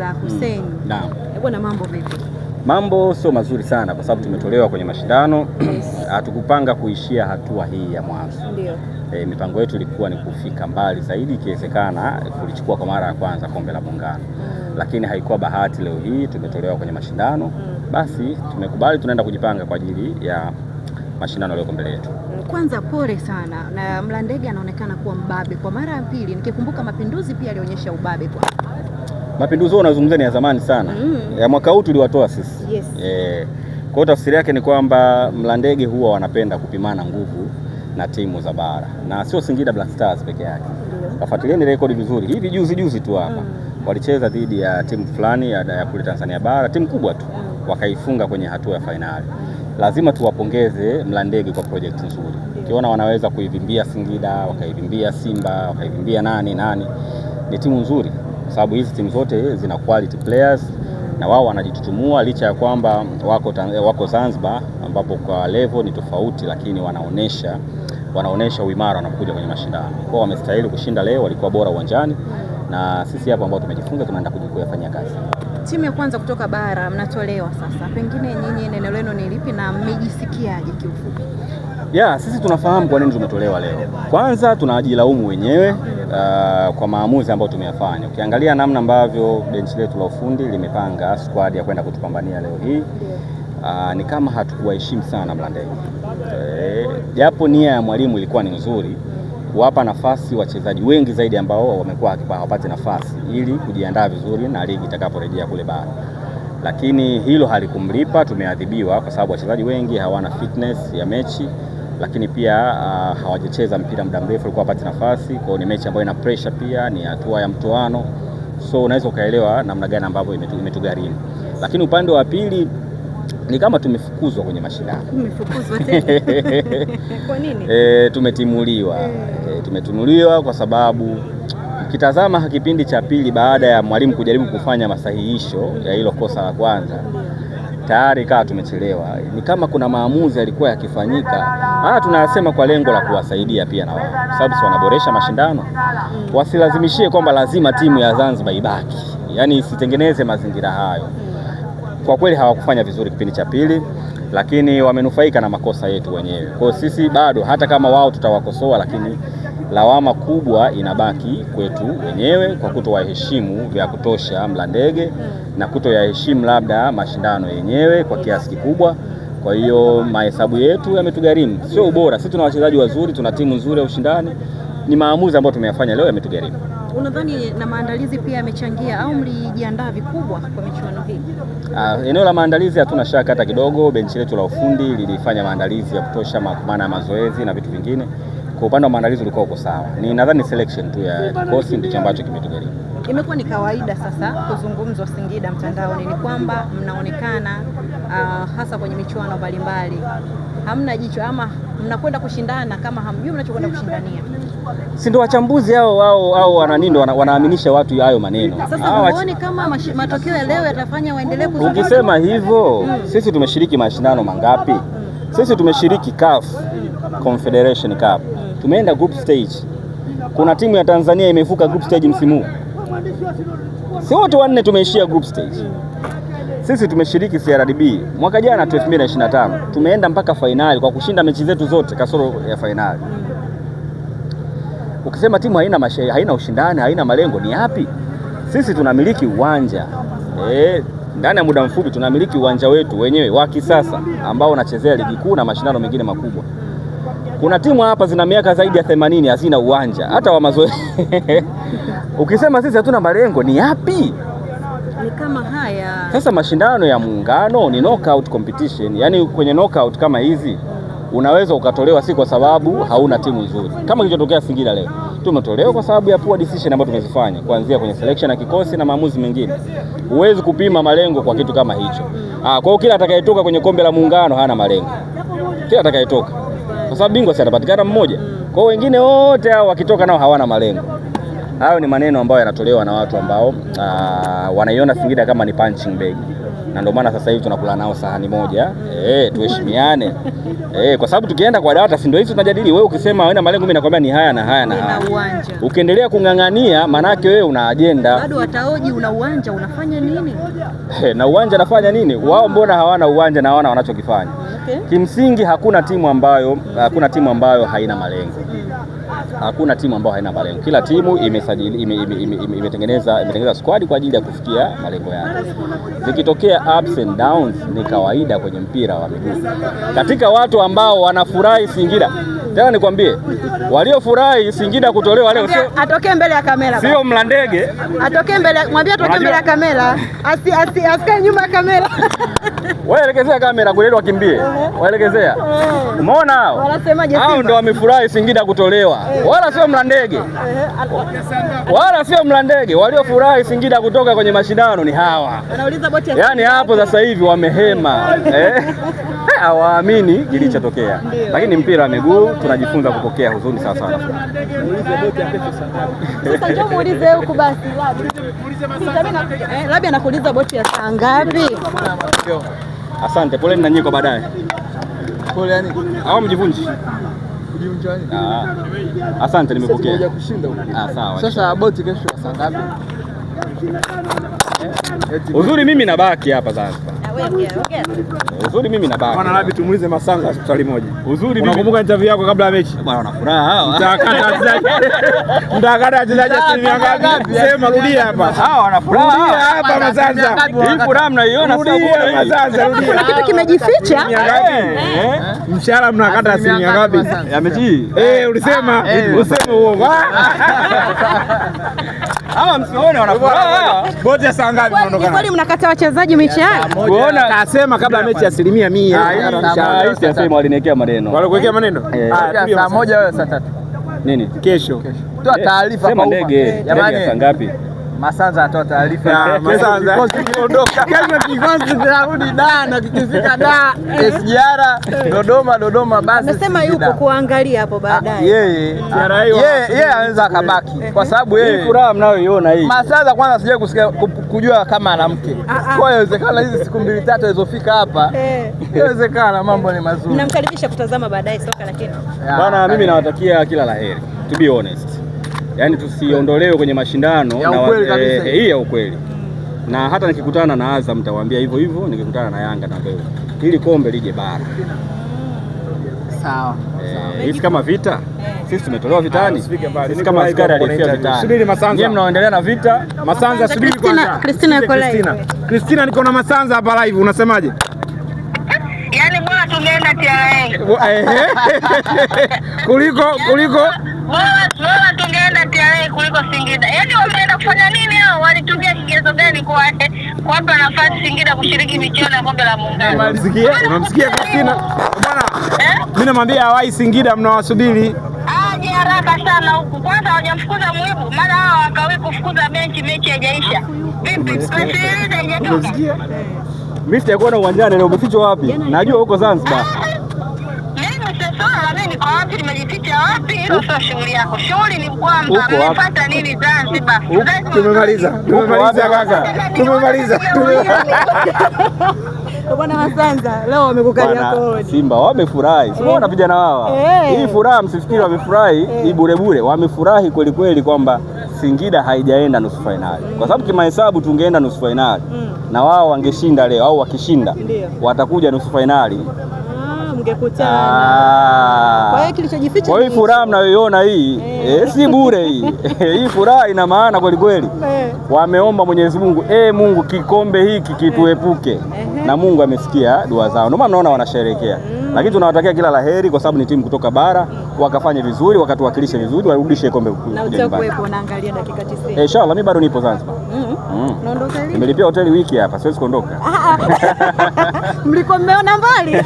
kwanza Hussein. Naam. Bwana, mambo vipi? Mambo sio mazuri sana kwa sababu tumetolewa kwenye mashindano. Hatukupanga kuishia hatua hii ya mwanzo. Ndio. Mipango yetu ilikuwa ni kufika mbali zaidi, ikiwezekana kulichukua kwa mara ya kwanza kombe la Muungano. Lakini haikuwa bahati, leo hii tumetolewa kwenye mashindano. Basi tumekubali, tunaenda kujipanga kwa ajili ya mashindano leo mbele yetu. Kwanza pole sana, na Mlandege anaonekana kuwa mbabe kwa mara ya pili. Nikikumbuka Mapinduzi pia alionyesha ubabe kwa. Mapinduzi unazungumzia ni ya zamani sana. Ya mwaka huu tuliwatoa sisi. Yes. Kwa hiyo tafsiri yake ni kwamba Mlandege huwa wanapenda kupimana nguvu na timu za bara, na sio Singida Black Stars peke yake. Kafuatilieni rekodi vizuri. Hivi juzi tu hapa walicheza dhidi ya timu fulani ya kule Tanzania bara, timu kubwa tu, wakaifunga kwenye hatua ya fainali. Lazima tuwapongeze Mlandege kwa project nzuri. Ukiona wanaweza kuivimbia Singida, wakaivimbia Simba, wakaivimbia nani, ni timu nzuri, kwa sababu hizi timu zote zina quality players na wao wanajitutumua, licha ya kwamba wako Zanzibar ambapo kwa level ni tofauti, lakini wanaonesha uimara wanapokuja kwenye mashindano. Kwa wamestahili kushinda leo, walikuwa bora uwanjani, na sisi hapa ambao tumejifunza tunaenda kujifanyia kazi. Timu ya kwanza kutoka bara mnatolewa sasa, pengine nyinyi neno lenu ni lipi na mmejisikiaje kiufupi? Sisi tunafahamu kwa nini tumetolewa leo. Kwanza tunajilaumu wenyewe kwa maamuzi ambayo tumeyafanya. Ukiangalia namna ambavyo benchi letu la ufundi limepanga squad ya kwenda kutupambania leo hii, ni kama hatukuwaheshimu sana Mlandege. Japo nia ya mwalimu ilikuwa ni nzuri, kuwapa nafasi wachezaji wengi zaidi ambao wamekuwa hawapati nafasi ili kujiandaa vizuri na ligi itakaporejea kule bara. Lakini hilo halikumlipa, tumeadhibiwa kwa sababu wachezaji wengi hawana fitness ya mechi, lakini pia hawajacheza mpira muda mrefu, walikuwa hawapati nafasi. Kwa hiyo ni mechi ambayo ina pressure, pia ni hatua ya mtoano, so unaweza ukaelewa namna gani ambavyo imetugharimu. Lakini upande wa pili ni kama tumefukuzwa kwenye mashindano. Tumefukuzwa tena. Kwa nini? Tumetimuliwa kwa sababu ukitazama kipindi cha pili, baada ya mwalimu kujaribu kufanya masahihisho ya hilo kosa la kwanza, tayari tumechelewa. Ni kama kuna maamuzi yalikuwa yakifanyika. Tunasema kwa lengo la kuwasaidia pia na wao, sababu si wanaboresha mashindano, wasilazimishie kwamba lazima timu ya Zanzibar ibaki, yaani isitengeneze mazingira hayo. Kwa kweli hawakufanya vizuri kipindi cha pili, lakini wamenufaika na makosa yetu wenyewe. Kwa sisi bado, hata kama wao tutawakosoa, lakini lawama kubwa inabaki kwetu wenyewe kwa kutowaheshimu vya kutosha Mlandege na kutoyaheshimu labda mashindano yenyewe kwa kiasi kikubwa. Kwa hiyo mahesabu yetu yametugharimu, sio ubora. Sisi tuna wachezaji wazuri, tuna timu nzuri ya ushindani, ni maamuzi ambayo tumeyafanya leo yametugharimu. Unadhani na maandalizi pia yamechangia au mlijiandaa vikubwa kwa michuano hii? Eneo la maandalizi hatuna shaka hata kidogo. Benchi letu la ufundi lilifanya maandalizi ya kutosha, maana ya mazoezi na vitu vingine. Kwa upande wa maandalizi ulikuwa uko sawa. Nadhani selection tu ya kikosi ndicho ambacho kimetugharimu. Imekuwa ni kawaida sasa kuzungumzwa Singida mtandaoni ni kwamba mnaonekana hasa kwenye michuano mbalimbali hamna jicho, ama mnakwenda kushindana kama hamjui mnachokwenda kushindania. Si ndio wachambuzi hao wanaaminisha watu hayo maneno. Sasa huoni kama matokeo ya leo yatafanya waendelee kuzungumza? Ukisema hivyo, sisi tumeshiriki mashindano mangapi? Sisi tumeshiriki CAF Confederation Cup. Tumeenda group stage. Kuna timu ya Tanzania imevuka group stage msimu huu. Si wote wanne tumeishia group stage. Sisi tumeshiriki CRDB mwaka jana 2025. Tumeenda mpaka fainali kwa kushinda mechi zetu zote kasoro ya fainali. Ukisema timu haina ushindani, haina malengo, ni yapi? Sisi tunamiliki uwanja. Ndani ya muda mfupi tunamiliki uwanja wetu wenyewe wa kisasa ambao unachezea ligi kuu na mashindano mengine makubwa. Kuna timu hapa zina miaka zaidi ya 80 hazina uwanja hata wa mazoezi. Ukisema sisi hatuna malengo, ni yapi? Ni kama haya. Sasa mashindano ya Muungano ni knockout competition. Yaani kwenye knockout kama hizi unaweza ukatolewa si kwa sababu hauna timu nzuri. Kama kilichotokea Singida leo. Tumetolewa kwa sababu ya poor decision ambayo tumezifanya kuanzia kwenye selection na kikosi na maamuzi mengine. Huwezi kupima malengo kwa kitu kama hicho. Kwa hiyo kila atakayetoka kwenye kombe la Muungano hana malengo. Kila atakayetoka. Kwa sababu bingwa si atapatikana mmoja. Kwa hiyo wengine wote hao wakitoka nao hawana malengo. Hayo ni maneno ambayo yanatolewa na watu ambao wanaiona Singida kama ni punching bag. na ndio maana sasa hivi tunakula nao sahani moja. Tuheshimiane. Kwa sababu tukienda kwa dawati si ndio hizo tunajadili. Wewe ukisema hauna malengo, mimi nakwambia ni haya na haya na haya. Ukiendelea kung'ang'ania, manake wewe una ajenda. Bado wataoji una uwanja unafanya nini? Na uwanja nafanya nini? Wao mbona hawana uwanja na hawana wanachokifanya? Kimsingi hakuna timu ambayo haina malengo. Hakuna timu ambayo haina malengo. Kila timu imetengeneza squad kwa ajili ya kufikia malengo yake. Zikitokea ups and downs ni kawaida kwenye mpira wa miguu. Katika watu ambao wanafurahi Singida, tena nikwambie, waliofurahi Singida kutolewa leo sio atokee mbele ya kamera. Sio Mlandege. Atokee mbele, mwambie atokee mbele ya kamera. Asikae nyuma ya kamera. Waelekezea kamera kule wakimbie. Waelekezea. Umeona hao? Wanasemaje? Hao ndio wamefurahi Singida kutolewa. Wala sio Mlandege. Wala sio Mlandege. Waliofurahi Singida kutoka kwenye mashindano ni hawa. Anauliza boti ya Yaani hapo sasa hivi wamehema. Hawaamini kilichotokea. Lakini mpira wa miguu tunajifunza kupokea huzuni sawa sawa. Sasa njoo muulize huko basi Labi anakuuliza boti ya saa ngapi? Asante, poleni na nyinyi kwa baadaye. Pole yani. Au mjivunji? Kujivunja nini? Asante nimepokea. Sasa kushinda huko. Sawa. Sasa boti kesho saa ngapi? Uzuri mimi nabaki hapa Zanzibar. Uzuri mimi nabaki. Bwana Labi, tumuulize Masanga swali moja. Uzuri mimi. Unakumbuka interview yako kabla ya mechi? Bwana wana furaha hawa. Mtakata wachezaji asilimia ngapi? Sema rudia hapa. Hawa wana furaha. Rudia hapa Masanga. Hii furaha mnaiona sasa bwana Masanga, rudia. Kuna kitu kimejificha. Mshahara mnakata asilimia ngapi? Ya mechi. Ulisema uongo. Hawa msione wana furaha. Boti ya saa ngapi mnaondoka? Kwani mnakata wachezaji mishahara? Kuona kasema kabla ya mechi asilimia 100. Hii sasa waliniwekea maneno. Walikuwekea maneno? Saa moja wewe saa 3. Nini? Kesho. Toa taarifa kwa ndege. Jamani saa ngapi? Masanza atoa taarifa. Masanza kiondoka. Kesho kikosi kinarudi Dar na kikifika Dar SGR Dodoma basi. Nasema yuko kuangalia hapo baadaye. Yeye anaweza akabaki kwa sababu yeye furaha mnayoiona hii. Masanza kwanza sije kujua kama ana mke. Kwa hiyo inawezekana hizi siku 2-3 zilizofika hapa. Inawezekana mambo ni mazuri. Mnamkaribisha kutazama baadaye soka lakini. Bwana mimi nawatakia kila laheri. To be honest. Yaani tusiondolewe kwenye mashindano hii ya ukweli. Na hata nikikutana na Azam nitawaambia hivyo hivyo, nikikutana na Yanga na wewe. Ili kombe lije bara. Sawa. Hivi kama vita, sisi tumetolewa vitani. Sisi kama askari alifia vitani. Subiri Masanza. Nyie mnaendelea na vita. Masanza subiri kwanza. Christina yuko live. Christina niko na Masanza hapa live, unasemaje? Yaani bora tungeenda TRA. Kuliko Bora tungeenda TRA kuliko Singida. Yaani wameenda kufanya nini hao? Walitumia kigezo gani kuwapa nafasi Singida kushiriki michuano ya kombe la Muungano? Unamsikia Christina? Bwana, mimi namwambia hawai Singida, mnawasubiri. Aje haraka sana huku. Kwanza hawajamfukuza Mwibu, maana hao wakawahi kufukuza benchi mechi haijaisha. Vipi? Tunasikiliza haijatoka. Mimi sijakuona uwanjani leo, umefichwa wapi? Najua huko Zanzibar. Mimi niko wapi, nimejificha wapi? Hilo sio shughuli yako. Shughuli ni kwamba mmepata nini Zanzibar? Tumemaliza kaka. Tumemaliza. Bwana Masanza leo wamekukalia kodi. Simba wamefurahi. Simuona vijana wao. Hii furaha msifikiri wamefurahi, hii bure. Wamefurahi kweli kweli kwamba Singida haijaenda nusu finali. Kwa sababu kimahesabu tungeenda nusu finali. Na wao wangeshinda leo au wakishinda watakuja nusu finali. Mngekutana. Kwa hiyo kilichojificha. Kwa hiyo furaha mnayoiona hii si bure hii. Hii furaha ina maana kweli kweli. Wameomba Mwenyezi Mungu, Mungu kikombe hiki kituepuke. Na Mungu amesikia dua zao. Ndio maana mnaona wanasherehekea. Lakini tunawatakia kila laheri kwa sababu ni timu kutoka bara, wakafanye vizuri, wakatuwakilishe vizuri, warudishe kombe huko. Na utakuwepo unaangalia dakika 90. Inshallah mimi bado nipo Zanzibar. Naondoka lini? Nimelipia hoteli wiki hapa, siwezi kuondoka. Mliko mmeona mbali.